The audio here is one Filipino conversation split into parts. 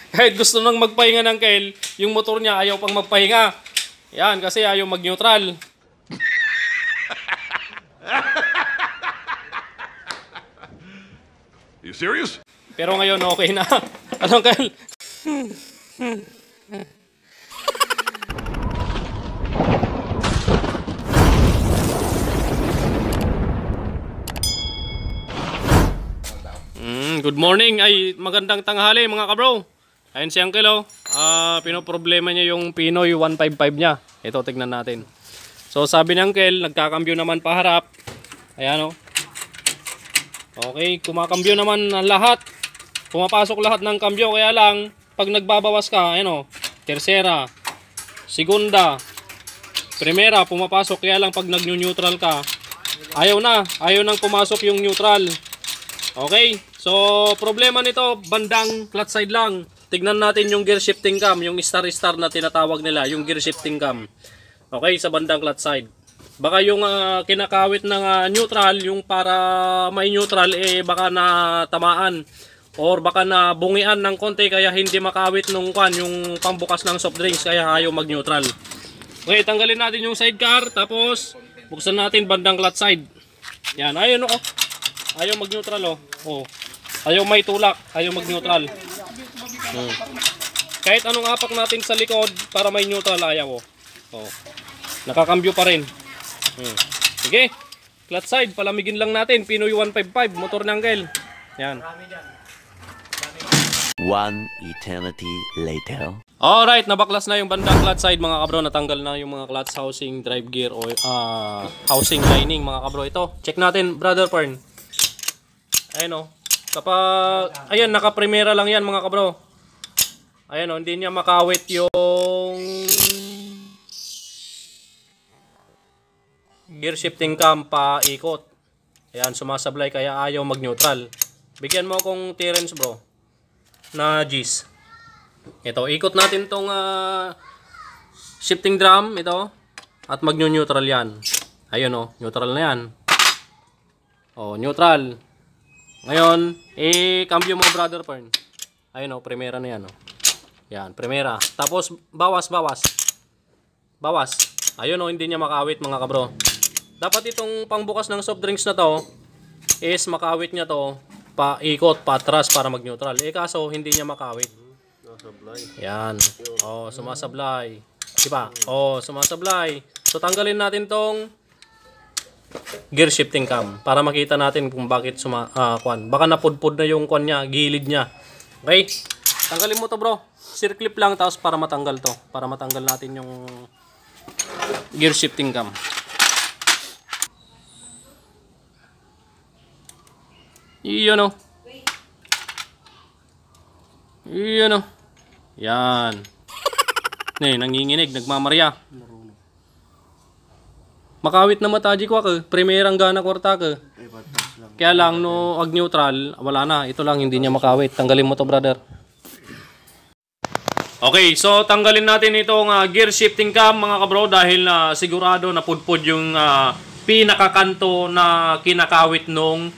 Kahit gusto nang magpahinga ng Kel, yung motor niya ayaw pang magpahinga. Yan, kasi ayaw mag-neutral. You serious? Pero ngayon okay na. Anong Kel? Good morning. Ay, magandang tanghali mga kabro. Ayun si Uncle oh. Pinoproblema niya yung Pinoy 155 niya. Ito, tignan natin. So sabi ni Uncle, nagkakambyo naman paharap. Ayan oh. Okay, kumakambyo naman ang lahat. Pumapasok lahat ng kambyo. Kaya lang, pag nagbabawas ka, ayan oh. Tercera, segunda, primera, pumapasok. Kaya lang pag nag-neutral ka, ayaw na. Ayaw nang pumasok yung neutral. Okay, so problema nito, bandang flat side lang. Tignan natin yung gear shifting cam, yung star-star na tinatawag nila, yung gear shifting cam. Okay, sa bandang flat side. Baka yung kinakawit ng neutral, yung para may neutral, baka natamaan. Or baka nabungian ng konti, kaya hindi makawit nung yung pambukas ng soft drinks, kaya ayaw mag-neutral. Okay, tanggalin natin yung sidecar, tapos buksan natin bandang flat side. Yan, ayun oh. Ayaw mag-neutral oh. Oh. Ayaw may tulak, ayaw mag-neutral. Kahit anong apak natin sa likod para may neutral, ayaw oh. Oh. Nakakambyo pa rin. Sige. Flat side, palamigin lang natin. Pinoy 155, motor ng Uncle. Yan. One eternity later. Alright, nabaklas na yung bandang flat side mga kabro. Natanggal na yung mga clutch housing, drive gear, o housing lining mga kabro. Ito, check natin brother Pern. Ayan o. Kapag, ayan, naka-primera lang yan mga kabro. Ayan o, hindi niya makawit yung gear shifting cam pa ikot. Ayan, sumasablay kaya ayaw mag-neutral. Bigyan mo akong clearance bro. Na G's. Ito, ikot natin tong shifting drum, ito. At mag-neutral yan. Ayun o, neutral na yan. O, neutral. Ngayon, cambio mo brother Pern. Ayun o, primera na yan o. Yan, primera. Tapos, bawas. Bawas. Ayun o, hindi niya makawit mga kabro. Dapat itong pangbukas ng soft drinks na to, is makawit niya to, paikot, patras para mag-neutral. Kaso, hindi niya makawit. Yan. O, sumasablay. Diba? O, sumasablay. So, tanggalin natin tong gear shifting cam para makita natin kung bakit baka napudpud na yung niya, gilid niya. Okay? Tanggalin mo to bro. Circlip lang tapos para matanggal to. Para matanggal natin yung gear shifting cam. Iyon o. Iyon o. Yan. Nanginginig, nagmamarya. Makawit na mataji ko ako. Primerang gana kwarta ko. Kaya lang no ag neutral, wala na. Ito lang hindi niya makawit. Tanggalin mo to brother. Okay, so tanggalin natin itong gear shifting cam mga kabro dahil sigurado na pudpud yung pinakakanto na kinakawit nung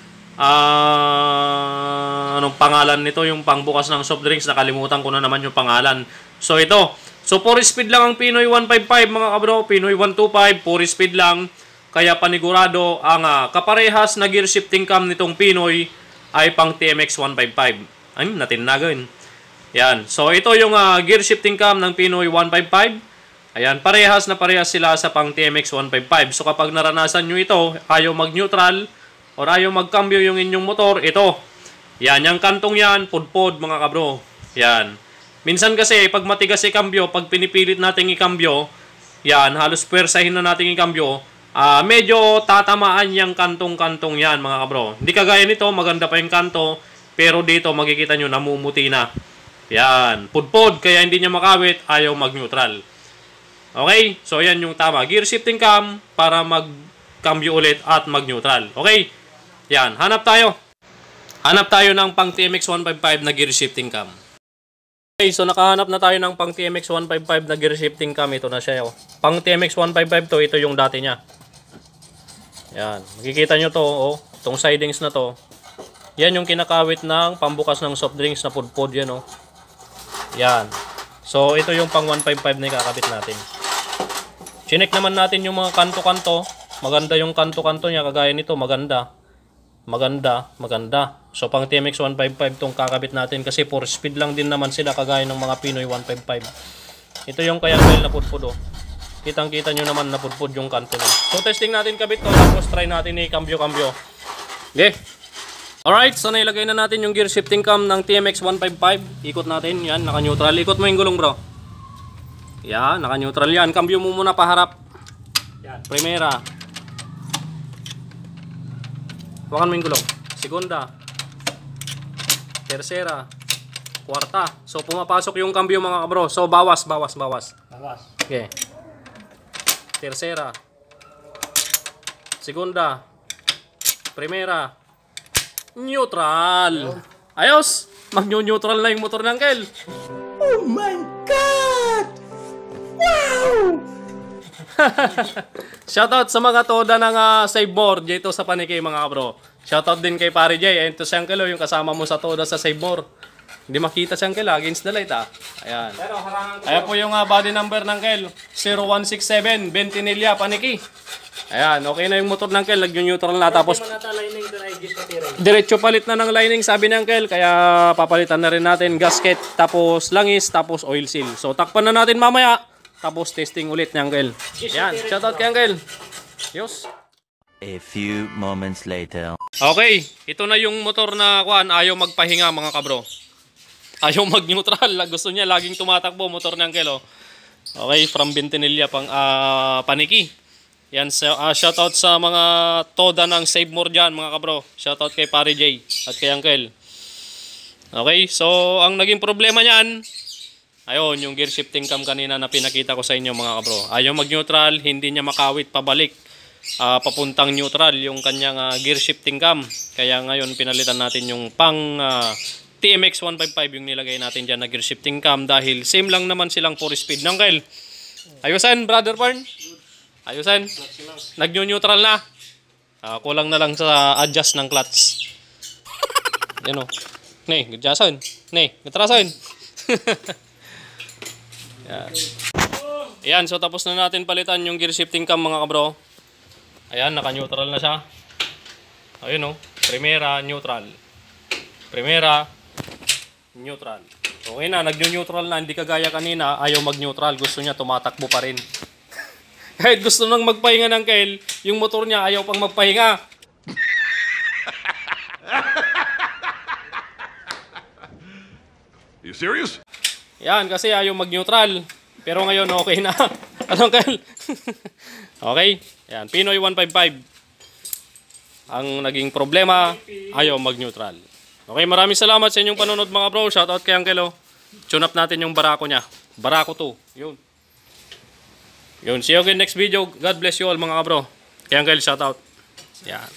anong pangalan nito, yung pangbukas ng soft drinks. Nakalimutan ko na naman yung pangalan. So ito. So 4 speed lang ang Pinoy 155 mga kabro. Pinoy 125, 4 speed lang. Kaya panigurado ang kaparehas na gear shifting cam nitong Pinoy ay pang TMX 155. Ay, natin. Yan. So ito yung gear shifting cam ng Pinoy 155. Ayan, parehas sila sa pang TMX 155. So kapag naranasan nyo ito, ayaw mag-neutral o ayaw mag-cambio yung inyong motor, ito. Yan, yung kantong yan, pudpod mga kabro. Yan. Minsan kasi, pag matigas i-cambio, pag pinipilit natin i-cambio, yan, halos puwersahin na natin i-cambio, medyo tatamaan yung kantong-kantong yan, mga kabro. Hindi kagaya nito, maganda pa yung kanto, pero dito, makikita nyo, namumuti na. Yan, pudpod, kaya hindi niya makawit, ayaw mag-neutral. Okay? So, yan yung tama. Gear shifting cam, para mag-cambio ulit at mag-neutral. Okay? Yan, hanap tayo. Hanap tayo ng pang TMX 155 na gear shifting cam. Okay, so nakahanap na tayo ng pang TMX 155 na gear shifting cam. Ito na siya. Oh. Pang TMX 155 to, ito yung dati niya. Yan, makikita nyo to, oh, itong sidings na to. Yan yung kinakawit ng pambukas ng soft drinks na pudpod yan, oh. Yan. So, ito yung pang 155 na ikakabit natin. Chinek naman natin yung mga kanto-kanto. Maganda yung kanto-kanto niya. Kagaya nito, maganda. Maganda, maganda. So, pang TMX 155 tong kakabit natin. Kasi 4 speed lang din naman sila kagaya ng mga Pinoy 155. Ito yung kaya well na pudpud, oh. Kitang-kita nyo naman na pudpud yung kanto niya. So, testing natin kabit to. Tapos, try natin i-cambio-cambio. Okay. Alright, so nailagay na natin yung gear shifting cam ng TMX 155. Ikot natin, yan, naka-neutral. Ikot mo yung gulong, bro. Yan, naka-neutral yan. Cambio mo muna paharap. Yan. Primera. Hawakan mo yung gulong. Segunda. Tercera. Kuwarta. So, pumapasok yung cambio, mga kabro. So, bawas. Okay. Tercera. Segunda. Primera. Neutral. Ayos. Mag-neutral na yung motor ng Kel. Oh my God! Wow! Shoutout sa mga toda ng save more dito sa Paniki, mga kabro. Shoutout din kay Pare Jay. Ayun to si Uncle, yung kasama mo sa toda sa save more. Hindi makita si Uncle, against the light, Ayan. Ayan po yung body number ng Kel. 0167 Bentinilla, Paniki. Ayan, okay na yung motor ng Kel. Nag-neutral na. Tapos diretso palit na ng lining, sabi ng Kel. Kaya papalitan na rin natin gasket, tapos langis, tapos oil seal. So takpan na natin mamaya. Tapos testing ulit ni Uncle. Ayan, shoutout kay Uncle. Yos. A few moments later. Okay, ito na yung motor na ayaw magpahinga, mga kabro. Ayaw mag-neutral. Gusto niya laging tumatakbo motor ni Uncle, oh. Okay, from Bentinilla pang Paniki. Yan, shoutout sa mga toda ng Save More dyan, mga kabro. Shoutout kay Pare J at kay Uncle. Okay, so ang naging problema niyan, ayun, yung gear shifting cam kanina na pinakita ko sa inyo, mga kabro. Ayaw mag-neutral, hindi niya makawit pabalik. Papuntang neutral yung kanyang gear shifting cam. Kaya ngayon pinalitan natin yung pang TMX 155 yung nilagay natin dyan na gear shifting cam dahil same lang naman silang 4 speed. Uncle, ayusan, brother Parn. Ayusan. Nag-neutral na. Kulang na lang sa adjust ng clutch. Yan o. Nay, adjustin. Nay, natrasin. Yan. Ayan, so tapos na natin palitan yung gear shifting cam, mga kabro. Ayan, naka-neutral na siya. Ayun o. Primera, neutral. Primera, neutral. Okay na, nag-neutral na. Hindi kagaya kanina, ayaw mag-neutral. Gusto niya tumatakbo pa rin. Kahit gusto nang magpahinga ng Kel, yung motor niya ayaw pang magpahinga. You serious? Yan, kasi ayaw mag-neutral. Pero ngayon okay na. Anong Kel? Okay? Yan, Pinoy 155. Ang naging problema, ayaw mag-neutral. Okay, maraming salamat sa inyong panonood, mga bro. Shoutout kay Uncle, oh. Tune up natin yung barako niya. Barako 2. Yun. Yun, see you again next video. God bless you all, mga bro. Kay Uncle, shoutout. Yan.